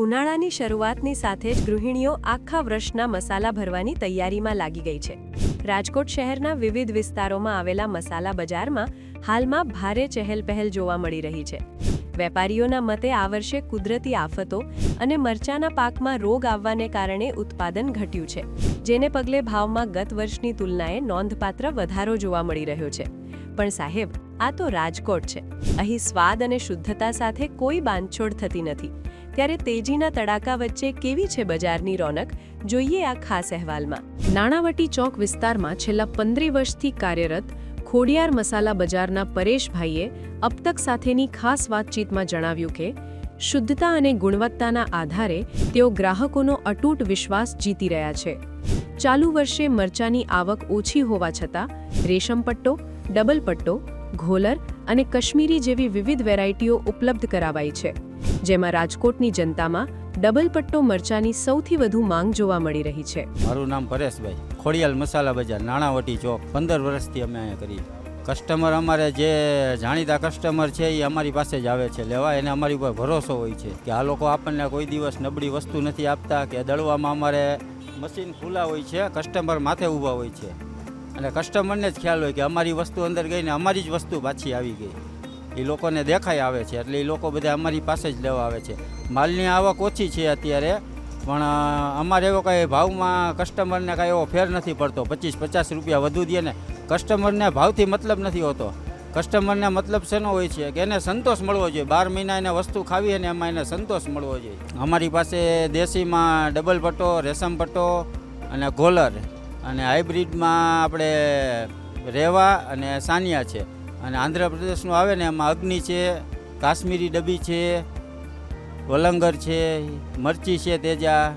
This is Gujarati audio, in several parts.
ઉનાળાની શરૂઆતની સાથે જ ગૃહિણીઓ આખા વર્ષના મસાલા ભરવાની તૈયારીમાં લાગી ગઈ છે. રાજકોટ શહેરના વિવિધ વિસ્તારોમાં આવેલા મસાલા બજારમાં હાલમાં ભારે ચહેલપહેલ જોવા મળી રહી છે. વેપારીઓના મતે આ વર્ષે કુદરતી આફતો અને મરચાના પાકમાં રોગ આવવાને કારણે ઉત્પાદન ઘટ્યું છે, જેને પગલે ભાવમાં ગત વર્ષની તુલનાએ નોંધપાત્ર વધારો જોવા મળી રહ્યો છે. પણ સાહેબ, આ તો રાજકોટ છે. અહીં સ્વાદ અને શુદ્ધતા સાથે કોઈ બાંધછોડ થતી નથી. ત્યારે તેજીના તડાકા વચ્ચે કેવી છે બજારની રોનક, જોઈએ આ ખાસ અહેવાલમાં. નાણાવટી ચોક વિસ્તારમાં છેલ્લા 15 વર્ષથી કાર્યરત ખોડિયાર મસાલા બજારના પરેશભાઈએ અબતક સાથેની ખાસ વાતચીતમાં જણાવ્યું કે શુદ્ધતા અને ગુણવત્તાના આધારે તેઓ ગ્રાહકોનો અતૂટ વિશ્વાસ જીતી રહ્યા છે. ચાલુ વર્ષે મરચાની આવક ઓછી હોવા છતાં રેશમ પટ્ટો, ડબલ પટ્ટો, ઘોલર અને કશ્મીરી જેવી વિવિધ વેરાયટીઓ ઉપલબ્ધ કરાવાઈ છે, જેમાં રાજકોટની જનતામાં ડબલ પટ્ટો મરચાની સૌથી વધુ માંગ જોવા મળી રહી છે. મારું નામ પરેશભાઈ, ખોડિયાલ મસાલા બજાર, નાણાવટી ચોક. 15 વર્ષથી અમે અહીંયા કરીએ. કસ્ટમર અમારે જે જાણીતા કસ્ટમર છે એ અમારી પાસે જ આવે છે લેવા. એને અમારી ઉપર ભરોસો હોય છે કે આ લોકો આપણને કોઈ દિવસ નબળી વસ્તુ નથી આપતા, કે દળવામાં અમારે મશીન ખુલ્લા હોય છે, કસ્ટમર માથે ઊભા હોય છે અને કસ્ટમરને જ ખ્યાલ હોય કે અમારી વસ્તુ અંદર ગઈને અમારી જ વસ્તુ પાછી આવી ગઈ. એ લોકોને દેખાય આવે છે, એટલે એ લોકો બધા અમારી પાસે જ લેવા આવે છે. માલની આવક ઓછી છે અત્યારે, પણ અમારે એવો કાંઈ ભાવમાં કસ્ટમરને કાંઈ એવો ફેર નથી પડતો. 25-50 રૂપિયા વધુ દે ને કસ્ટમરને ભાવથી મતલબ નથી હોતો. કસ્ટમરને મતલબ શેનો હોય છે કે એને સંતોષ મળવો જોઈએ. 12 મહિના એને વસ્તુ ખાવી અને એમાં એને સંતોષ મળવો જોઈએ. અમારી પાસે દેશીમાં ડબલ પટ્ટો, રેશમ પટ્ટો અને ગોલર, અને હાઇબ્રિડમાં આપણે રેવા અને સાનિયા છે, અને આંધ્રપ્રદેશનું આવે ને એમાં અગ્નિ છે, કાશ્મીરી ડબ્બી છે, વલંગર છે, મરચી છે, તેજા,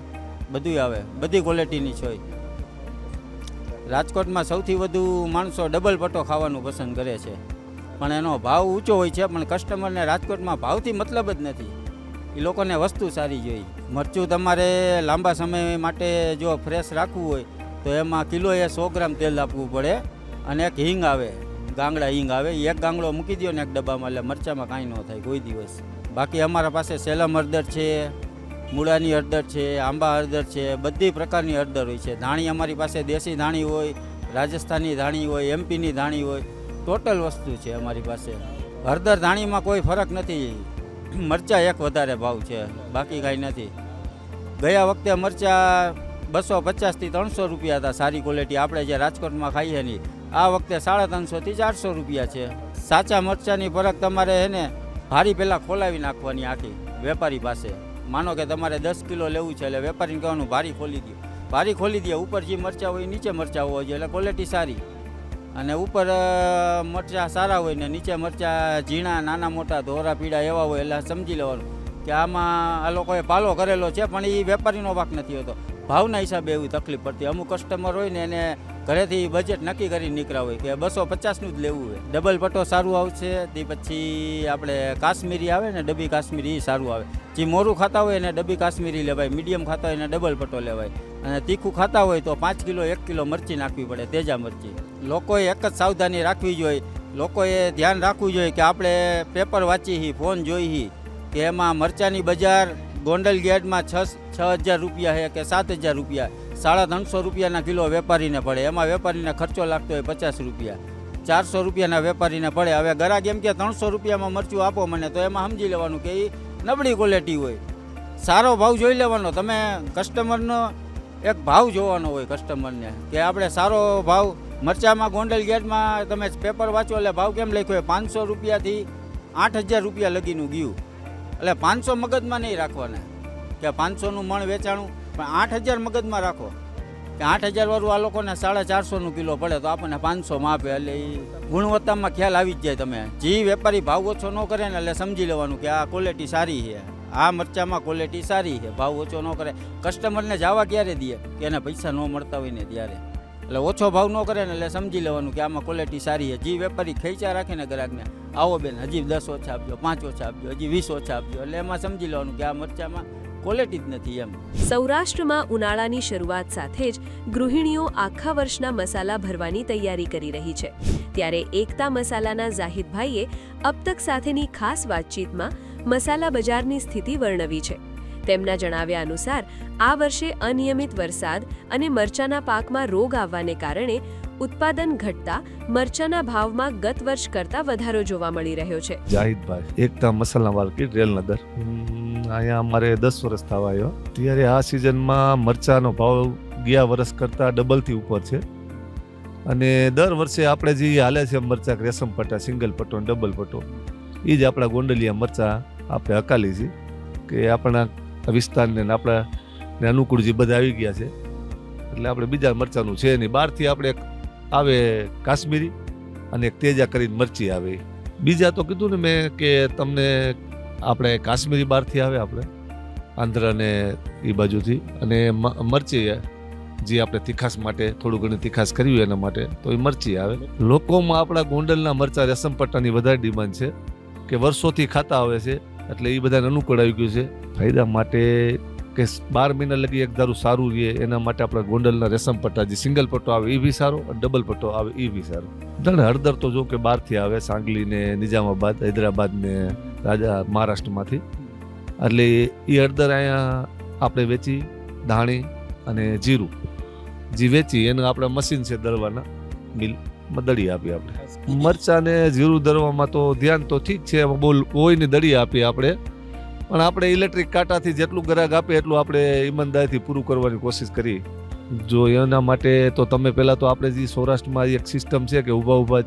બધું આવે. બધી ક્વોલિટીની છે. રાજકોટમાં સૌથી વધુ માણસો ડબલ પટ્ટો ખાવાનું પસંદ કરે છે, પણ એનો ભાવ ઊંચો હોય છે. પણ કસ્ટમરને રાજકોટમાં ભાવથી મતલબ જ નથી. એ લોકોને વસ્તુ સારી જોઈએ. મરચું તમારે લાંબા સમય માટે જો ફ્રેશ રાખવું હોય તો એમાં કિલોએ 100 ગ્રામ તેલ આપવું પડે, અને એક હિંગ આવે, ગાંગડા હિંગ આવે. એક ગાંગડો મૂકી દો ને એક ડબ્બામાં, એટલે મરચામાં કાંઈ ન થાય કોઈ દિવસ. બાકી અમારા પાસે સેલમ હળદર છે, મૂળાની હળદર છે, આંબા હળદર છે, બધી પ્રકારની હળદર હોય છે. ધાણી અમારી પાસે દેશી ધાણી હોય, રાજસ્થાની ધાણી હોય, એમપીની ધાણી હોય, ટોટલ વસ્તુ છે અમારી પાસે. હળદર ધાણીમાં કોઈ ફરક નથી. મરચાં એક વધારે ભાવ છે, બાકી કાંઈ નથી. ગયા વખતે મરચાં 250 થી 300 રૂપિયા હતા સારી ક્વોલિટી, આપણે જે રાજકોટમાં ખાઈએ નહીં. આ વખતે 350 થી 400 રૂપિયા છે. સાચા મરચાંની ફરક તમારે એને ભારી પહેલાં ખોલાવી નાખવાની આખી વેપારી પાસે. માનો કે તમારે 10 કિલો લેવું છે, એટલે વેપારીને કહેવાનું ભારી ખોલી દો. ભારી ખોલી દે. ઉપર જે મરચાં હોય નીચે મરચાં હોય છે, એટલે ક્વોલિટી સારી. અને ઉપર મરચાં સારા હોય ને નીચે મરચાં ઝીણા, નાના મોટા, ધોરા પીળા એવા હોય, એટલે સમજી લેવાનું કે આમાં આ લોકોએ પાલો કરેલો છે. પણ એ વેપારીનો વાંક નથી હોતો. ભાવના હિસાબે એવી તકલીફ પડતી. અમુક કસ્ટમર હોય ને એને ઘરેથી બજેટ નક્કી કરી નીકળ્યા હોય કે 250નું જ લેવું હોય. ડબલ પટ્ટો સારું આવશે. તે પછી આપણે કાશ્મીરી આવે ને, ડબ્બી કાશ્મીરી, એ સારું આવે. જે મોરું ખાતા હોય એને ડબ્બી કાશ્મીરી લેવાય, મીડિયમ ખાતા હોય એને ડબલ પટ્ટો લેવાય, અને તીખું ખાતા હોય તો 5 કિલો 1 કિલો મરચી નાખવી પડે, તેજા મરચી. લોકોએ એક જ સાવધાની રાખવી જોઈએ. લોકોએ ધ્યાન રાખવું જોઈએ કે આપણે પેપર વાંચી, ફોન જોઈ કે એમાં મરચાની બજાર ગોંડલ ગેટમાં 6,000 રૂપિયા છે કે 7,000 રૂપિયા. 350 રૂપિયાના કિલો વેપારીને પડે. એમાં વેપારીને ખર્ચો લાગતો હોય 50 રૂપિયા. 400 રૂપિયાના વેપારીને પડે. હવે ગ્રાહક એમ કે 300 રૂપિયામાં મરચું આપો મને, તો એમાં સમજી લેવાનું કે એ નબળી ક્વોલિટી હોય. સારો ભાવ જોઈ લેવાનો. તમે કસ્ટમરનો એક ભાવ જોવાનો હોય કસ્ટમરને, કે આપણે સારો ભાવ. મરચામાં ગોંડલ ગેટમાં તમે પેપર વાંચો એટલે ભાવ કેમ લખ્યો હોય, 500 રૂપિયાથી 8,000 રૂપિયા લગીનું ગયું. એટલે 500 મગજમાં નહીં રાખવાના કે 500નું મણ વેચાણું, પણ 8,000 મગજમાં રાખો કે 8,000 વાળું આ લોકોને 450નું કિલો પડે તો આપણને 500માં આપે. એટલે એ ગુણવત્તામાં ખ્યાલ આવી જ જાય. તમે જે વેપારી ભાવ ઓછો ન કરે ને એટલે સમજી લેવાનું કે આ ક્વોલિટી સારી છે, આ મરચામાં ક્વોલિટી સારી છે. ભાવ ઓછો ન કરે. કસ્ટમરને જવા ક્યારે દે કે એને પૈસા ન મળતા હોય ને ત્યારે. એટલે ઓછો ભાવ ન કરે ને એટલે સમજી લેવાનું કે આમાં ક્વોલિટી સારી છે. જે વેપારી ખેંચા રાખે ને ગ્રાહકને, આવો બેન હજી 10 ઓછા આપજો, 5 ઓછા આપજો, હજી 20 ઓછા આપજો, એટલે એમાં સમજી લેવાનું કે આ મરચામાં ક્વોલિટી જ નથી એમ. સૌરાષ્ટ્રમાં ઉનાળાની શરૂઆત સાથે જ ગૃહિણીઓ આખા વર્ષના મસાલા ભરવાની તૈયારી કરી રહી છે. ત્યારે એકતા મસાલાના ઝાહિદભાઈએ અબતક સાથેની ખાસ વાતચીતમાં મસાલા બજારની સ્થિતિ વર્ણવી છે. તેમના જણાવ્યા અનુસાર આ વર્ષે અનિયમિત વરસાદ અને મરચાના પાકમાં રોગ આવવાને કારણે ઉત્પાદન ઘટતા મરચાના ભાવમાં ગત વર્ષ કરતા વધારો જોવા મળી રહ્યો છે. જાહિદભાઈ એકતા મસાલા માર્કેટ રેલનગર. અહીંયા અમારે 10 વર્ષ થવા આવ્યો. ત્યારે આ સિઝનમાં મરચાનો ભાવ ગયા વર્ષ કરતાં ડબલથી ઉપર છે અને દર વર્ષે આપણે જે હાલે છે મરચા રેશમ પટ્ટા, સિંગલ પટ્ટો અને ડબલ પટ્ટો, એ જ આપણા ગોંડલિયા મરચા આપણે હકાલી છે કે આપણા વિસ્તારને આપણા અનુકૂળ જે બધા આવી ગયા છે. એટલે આપણે બીજા મરચાનું છે નહીં. બહારથી આપણે આવે કાશ્મીરી અને એક તેજા કરીને મરચી આવે. બીજા તો કીધું ને મેં કે તમને આપણે કાશ્મીરી બહારથી આવે, આપણે આંધ્ર ને એ બાજુથી, અને મરચી જે આપણે તીખાસ માટે થોડું ઘણી તીખાસ કરવી એના માટે તો એ મરચી આવે. લોકોમાં આપણા ગોંડલના મરચા રેશમ પટ્ટાની વધારે ડિમાન્ડ છે કે વર્ષોથી ખાતા આવે છે, એટલે એ બધાને અનુકૂળ આવી ગયું છે. ફાયદા માટે કે 12 મહિના લગી એક ધારું સારું રહે એના માટે આપણા ગોંડલના રેશમ પટ્ટા જે સિંગલ પટ્ટો આવે એ બી સારો અને ડબલ પટ્ટો આવે એ બી સારો. હળદર તો જો કે બહારથી આવે, સાંગલી ને નિઝામાબાદ, હૈદરાબાદ ને મહારાષ્ટ્રમાંથી. એટલે એ હળદર અહીંયા આપણે વેચી, ધાણી અને જીરું જે વેચી એનું આપણે મશીન છે દળવાના, મિલમાં દળી આપીએ આપણે. મરચાં ને જીરું દળવામાં તો ધ્યાન તો ઠીક છે, એમાં બહુ હોય ને દળી આપીએ આપણે, પણ આપણે ઇલેક્ટ્રિક કાંટાથી જેટલું ગ્રાહક આપે એટલું આપણે ઈમાનદારીથી પૂરું કરવાની કોશિશ કરી. જો એના માટે તો તમે પહેલાં તો આપણે જે સૌરાષ્ટ્રમાં એક સિસ્ટમ છે કે ઊભા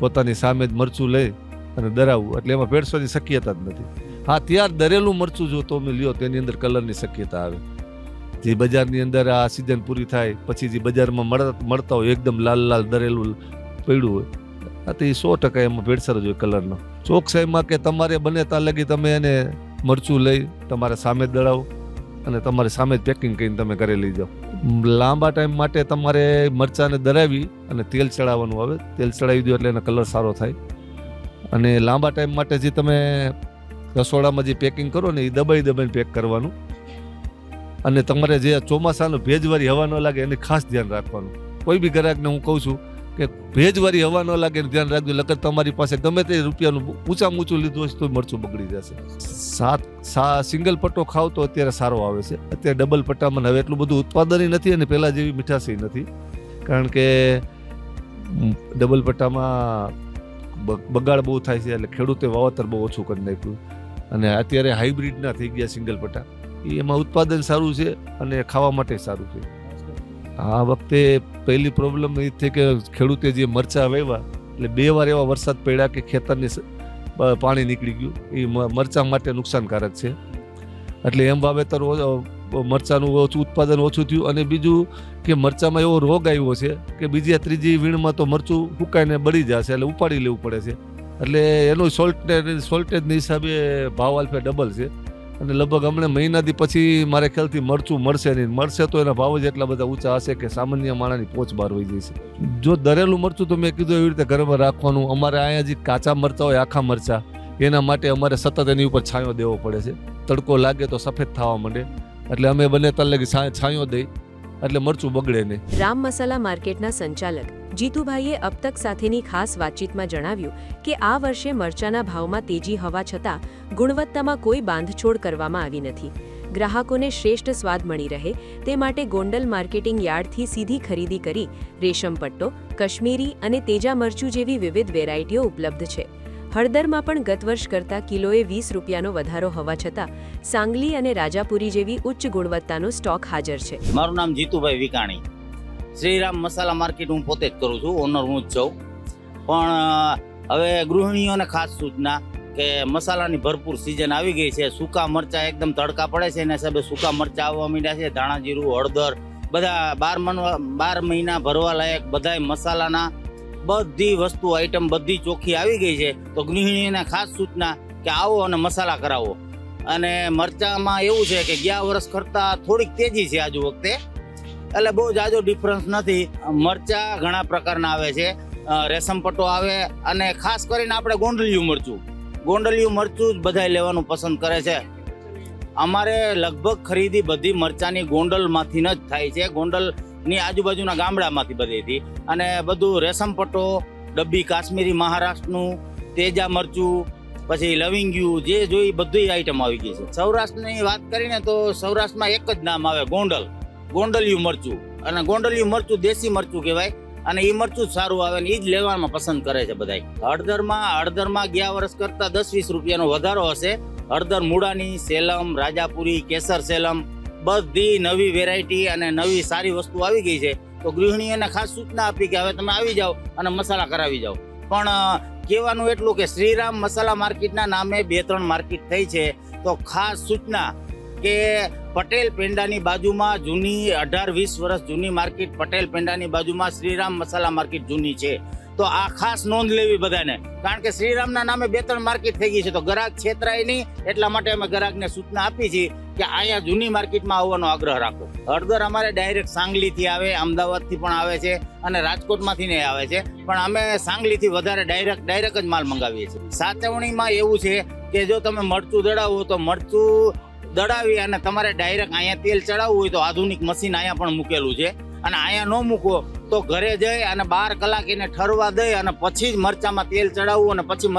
પોતાની સામે જ મરચું લઈ અને દરાવવું, એટલે એમાં ભેળસેળની શક્યતા જ નથી. હા, ત્યાર દરેલું મરચું જો તમે લ્યો તેની અંદર કલરની શક્યતા આવે. જે બજારની અંદર આ સિઝન પૂરી થાય પછી જે બજારમાં મળતા હોય એકદમ લાલ દરેલું પડ્યું હોય, તો એ 100% એમાં ભેળસેળ જ હોય કલરનો. ચોકસાઈમાં કે તમારે બને ત્યાં લગી તમે એને મરચું લઈ તમારે સામે દળાવો અને તમારે સામે જ પેકિંગ કરીને તમે ઘરે લઈ જાઓ. લાંબા ટાઈમ માટે તમારે મરચાંને દરાવી અને તેલ ચડાવવાનું આવે. તેલ ચડાવી દો એટલે એનો કલર સારો થાય. અને લાંબા ટાઈમ માટે જે તમે રસોડામાં જે પેકિંગ કરો ને એ દબાઈને પેક કરવાનું. અને તમારે જે ચોમાસાનું ભેજવાળી હવા ન લાગે એની ખાસ ધ્યાન રાખવાનું. કોઈ બી ગ્રાહકને હું કહું છું કે ભેજવાળી હવા ન લાગે એનું ધ્યાન રાખજો, લગર તમારી પાસે ગમે તે રૂપિયાનું ઊંચું લીધું હશે તો મરચું બગડી જશે. સિંગલ પટ્ટો ખાવ તો અત્યારે સારો આવે છે. અત્યારે ડબલ પટ્ટામાં હવે એટલું બધું ઉત્પાદન નથી અને પહેલાં જેવી મીઠાશ નથી, કારણ કે ડબલ પટ્ટામાં બગાડ બહુ થાય છે, એટલે ખેડૂતે વાવતર બહુ ઓછું કરી નાખ્યું. અને અત્યારે હાઇબ્રિડના થઈ ગયા સિંગલ પટ્ટા, એમાં ઉત્પાદન સારું છે અને ખાવા માટે સારું છે. આ વખતે પહેલી પ્રોબ્લેમ એ થઈ કે ખેડૂતે જે મરચાં વાવ્યા એટલે 2 વાર એવા વરસાદ પડ્યા કે ખેતરની પાણી નીકળી ગયું. એ મરચાં માટે નુકસાનકારક છે. એટલે એમ વાવેતર મરચાંનું ઉત્પાદન ઓછું થયું. અને બીજું કે મરચાંમાં એવો રોગ આવ્યો છે કે બીજી ત્રીજી વીણમાં તો મરચું ફૂંકાઈને બળી જશે, એટલે ઉપાડી લેવું પડે છે. એટલે એનું સોલ્ટેજની હિસાબે ભાવ આલ્ફે ડબલ છે. અને લગભગ હમણાં મહિનાથી પછી મારે ખ્યાલથી મરચું મળશે નહીં. મળશે તો એના ભાવ જ એટલા બધા ઊંચા હશે કે સામાન્ય માણસની પહોંચ બહાર હોઈ જશે. જો દરેલું મરચું તો મેં કીધું એવી રીતે ઘરમાં રાખવાનું. અમારે અહીંયા જે કાચા મરચા હોય, આખા મરચા, એના માટે અમારે સતત એની ઉપર છાંયો દેવો પડે છે. તડકો લાગે તો સફેદ થવા માંડે, એટલે અમે બને ત્યાં લગી છાંયો દઈ એટલે મરચું બગડે નહીં. રામ મસાલા માર્કેટના સંચાલક જીતુભાઈએ અબ તક સાથેની ખાસ વાતચીતમાં જણાવ્યું કે આ વર્ષે મરચાના ભાવમાં તેજી હોવા છતાં ગુણવત્તામાં કોઈ બાંધછોડ કરવામાં આવી નથી. ગ્રાહકોને શ્રેષ્ઠ સ્વાદ મળી રહે તે માટે ગોંડલ માર્કેટિંગ યાર્ડથી સીધી ખરીદી કરી રેશમ પટ્ટો, કશ્મીરી અને તેજા મરચું જેવી વિવિધ વેરાયટીઓ ઉપલબ્ધ છે. હળદરમાં પણ ગત વર્ષ કરતાં કિલોએ 20 રૂપિયાનો વધારો હોવા છતાં સાંગલી અને રાજાપુરી જેવી ઉચ્ચ ગુણવત્તાનો સ્ટોક હાજર છે. મારું નામ જીતુભાઈ વિકાણી. શ્રીરામ મસાલા માર્કેટ હું પોતે જ કરું છું, ઓનર હું જ છું. પણ હવે ગૃહિણીઓને ખાસ સૂચના કે મસાલાની ભરપૂર સિઝન આવી ગઈ છે. સૂકા મરચાં એકદમ તડકા પડે છે, એના હિસાબે સૂકા મરચાં આવવા માંડ્યા છે. ધાણા જીરું, હળદર, બધા 12 મહિના ભરવા લાયક બધા મસાલાના બધી વસ્તુ આઈટમ બધી ચોખ્ખી આવી ગઈ છે. તો ગૃહિણીઓને ખાસ સૂચના કે આવો અને મસાલા કરાવો. અને મરચાંમાં એવું છે કે ગયા વર્ષ કરતાં થોડીક તેજી છે આજુ વખતે, એટલે બહુ જાજો ડિફરન્સ નથી. મરચાં ઘણા પ્રકારના આવે છે, રેશમ પટ્ટો આવે, અને ખાસ કરીને આપણે ગોંડલિયું મરચું જ બધાય લેવાનું પસંદ કરે છે. અમારે લગભગ ખરીદી બધી મરચાંની ગોંડલમાંથી જ થાય છે, ગોંડલની આજુબાજુના ગામડામાંથી બધીથી. અને બધું રેશમ પટ્ટો, ડબ્બી કાશ્મીરી મહારાષ્ટ્રનું, તેજા મરચું, પછી લવિંગિયું જે જોઈ બધી આઈટમ આવી ગઈ છે. સૌરાષ્ટ્રની વાત કરીને તો સૌરાષ્ટ્રમાં એક જ નામ આવે, ગોંડલિયું મરચું. અને ગોંડલિયું મરચું દેશી મરચું કહેવાય અને એ મરચું જ સારું આવે ને એ જ લેવામાં પસંદ કરે છે બધાય. હળદરમાં ગયા વર્ષ કરતાં 10-20 રૂપિયાનો વધારો હશે. હળદર મૂળાની, સેલમ, રાજાપુરી, કેસર સેલમ બધી નવી વેરાયટી અને નવી સારી વસ્તુ આવી ગઈ છે. તો ગૃહિણીઓને ખાસ સૂચના આપી કે હવે તમે આવી જાઓ અને મસાલા કરાવી જાઓ. પણ કહેવાનું એટલું કે શ્રીરામ મસાલા માર્કેટના નામે 2-3 માર્કેટ થઈ છે. તો ખાસ સૂચના કે પટેલ પેંડાની બાજુમાં જૂની 18-20 વર્ષ જૂની માર્કેટ, પટેલ પેંડાની બાજુમાં શ્રીરામ મસાલા માર્કેટ જૂની છે. તો આ ખાસ નોંધ લેવી બધાને, કારણ કે શ્રીરામના નામે 2-3 માર્કેટ થઈ ગઈ છે. તો ગ્રાહક છેતરાય નહીં એટલા માટે અમે ગ્રાહકને સૂચના આપી છે કે અહીંયા જૂની માર્કેટમાં આવવાનો આગ્રહ રાખો. હળદર અમારે ડાયરેક્ટ સાંગલીથી આવે, અમદાવાદથી પણ આવે છે અને રાજકોટમાંથી ને આવે છે, પણ અમે સાંગલીથી વધારે ડાયરેક્ટ જ માલ મંગાવીએ છીએ. સાચવણીમાં એવું છે કે જો તમે મરચું દળાવો તો મરચું દળાવી અને તમારે ડાયરેક્ટ અહીંયા તેલ ચડાવવું હોય તો આધુનિક મશીન અહીંયા પણ મૂકેલું છે. અને અહીંયા ન મૂકો તો ઘરે જઈ અને 12 કલાક એને ઠરવા દઈ અને પછી જ મરચામાં તેલ ચડાવવું અને પછી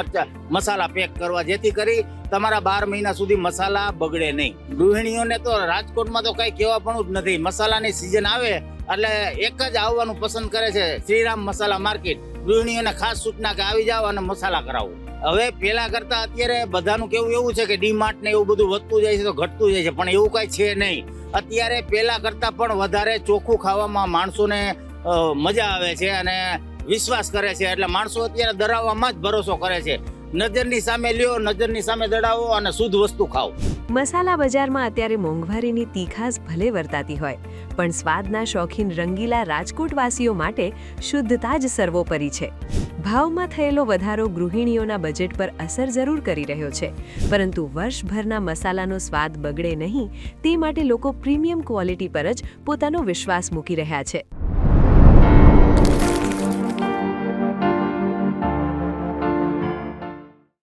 મસાલા પેક કરવા, જેથી કરી તમારા 12 મહિના સુધી મસાલા બગડે નહીં. ગૃહિણીઓને તો રાજકોટમાં તો કઈ કહેવા પણ જ નથી. મસાલાની સિઝન આવે એટલે એક જ આવવાનું પસંદ કરે છે, શ્રીરામ મસાલા માર્કેટ. ગૃહિણીઓને ખાસ સૂચના કે આવી જાઓ અને મસાલા કરાવો. હવે પેલા કરતા અત્યારે બધાનું કેવું એવું છે કે ડીમાર્ટ ને એવું બધું વધતું જાય છે તો ઘટતું જાય છે, પણ એવું કઈ છે નહીં. અત્યારે પેલા કરતા પણ વધારે ચોખ્ખું ખાવામાં માણસોને મજા આવે છે અને વિશ્વાસ કરે છે. એટલે માણસો અત્યારે દળાવવામાં જ ભરોસો કરે છે. નજરની સામે લ્યો, નજરની સામે દળાવો અને શુદ્ધ વસ્તુ ખાઓ. મસાલા બજારમાં અત્યારે મોંઘવારીની તીખાસ ભલે વર્તાતી હોય, પણ સ્વાદના શોખીન રંગીલા રાજકોટવાસીઓ માટે શુદ્ધતા જ સર્વોપરી છે. ભાવમાં થયેલો વધારો ગૃહિણીઓના બજેટ પર અસર જરૂર કરી રહ્યો છે, પરંતુ વર્ષભરના મસાલાનો સ્વાદ બગડે નહીં તે માટે લોકો પ્રીમિયમ ક્વોલિટી પર જ પોતાનો વિશ્વાસ મૂકી રહ્યા છે.